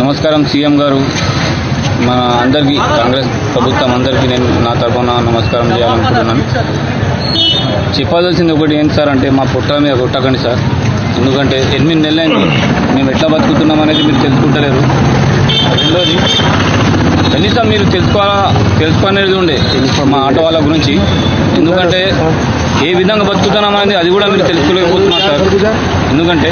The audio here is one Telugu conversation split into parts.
నమస్కారం సీఎం గారు, మన అందరికీ కాంగ్రెస్ ప్రభుత్వం అందరికీ నేను నా తరఫున నమస్కారం చేయాలనుకుంటున్నాను. చెప్పాల్సింది ఒకటి ఏంటి సార్ అంటే, మా పుట్ట మీద కొట్టకండి సార్. ఎందుకంటే 8 నెలలైంది మేము ఎట్లా బతుకుతున్నాం అనేది మీరు తెలుసుకుంటలేరు. రెండోది, కనీసం మీరు తెలుసుకునేది ఉండే మా ఆటో వాళ్ళ గురించి. ఎందుకంటే ఏ విధంగా బతుకుతున్నాం అనేది అది కూడా మీరు తెలుసుకోలేకపోతున్నారు సార్. ఎందుకంటే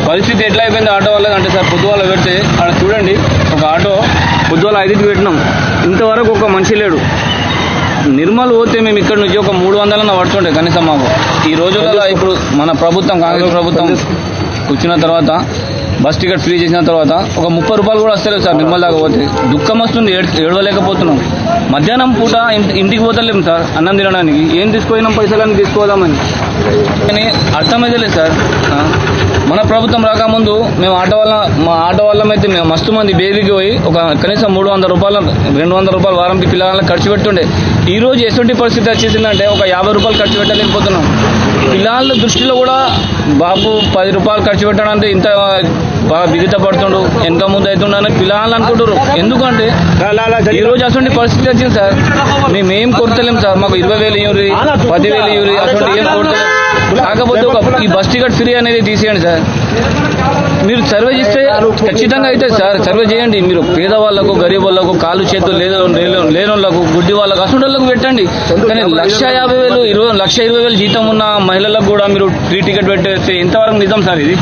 పరిస్థితి ఎట్లా అయిపోయింది ఆటో వాళ్ళది అంటే సార్, పొద్దువాళ్ళ పెడితే అక్కడ చూడండి, ఒక ఆటో పొద్దువాళ్ళ 5కి పెట్టినాం, ఇంతవరకు ఒక మనిషి లేడు. నిర్మల్ పోతే మేము ఇక్కడ నుంచి ఒక 300 పడుతుండే కనీసం మాకు. ఈ రోజులలో ఇప్పుడు మన ప్రభుత్వం, కాంగ్రెస్ ప్రభుత్వం వచ్చిన తర్వాత బస్ టికెట్ ఫ్రీ చేసిన తర్వాత ఒక 30 రూపాయలు కూడా వస్తలేదు సార్. నిర్మల్ దాకా పోతే దుఃఖం వస్తుంది, ఏడవలేకపోతున్నాం. మధ్యాహ్నం పూట ఇంటికి పోతలేము సార్ అన్నం తినడానికి. ఏం తీసుకుపోయినాం, పైసలన్నీ తీసుకోదామని, కానీ అర్థమైతే లేదు సార్. మన ప్రభుత్వం రాకముందు మేము మా ఆటో వాళ్ళమైతే మేము మస్తు మంది బేబీకి పోయి ఒక కనీసం 300 రూపాయలు 200 రూపాయలు వారంకి పిల్లలకు ఖర్చు పెట్టుండే. ఈ రోజు ఎటువంటి పరిస్థితి వచ్చేసిందంటే ఒక 50 రూపాయలు ఖర్చు పెట్టలేకపోతున్నాం. పిల్లల దృష్టిలో కూడా బాబు 10 రూపాయలు ఖర్చు పెట్టాలంటే ఇంత బాగా బిగిత పడుతుండు, వెనక ముందు అవుతుండని పిల్లలు అనుకుంటారు. ఎందుకంటే ఈ రోజు అటువంటి పరిస్థితి వచ్చింది సార్. మేమేం కొడతలేం సార్, మాకు 20,000 ఇవ్వరి, 10,000 ఇవ్వరి, అటువంటి ఏం కొడతలేం. కాకపోతే ఈ బస్ టికెట్ ఫ్రీ అనేది తీసేయండి సార్. మీరు సర్వే చేస్తే ఖచ్చితంగా అవుతుంది సార్. సర్వే చేయండి మీరు. పేదవాళ్లకు, గరీబ్ వాళ్ళకు, కాళ్ళు చేతులు లేని వాళ్ళకు, గుడ్డి వాళ్ళకు, అసలు వాళ్ళకు పెట్టండి. కానీ 1,50,000 1,20,000 జీతం ఉన్న మహిళలకు కూడా మీరు ఫ్రీ టికెట్ పెట్టేస్తే ఎంతవరకు నిజం సార్ ఇది?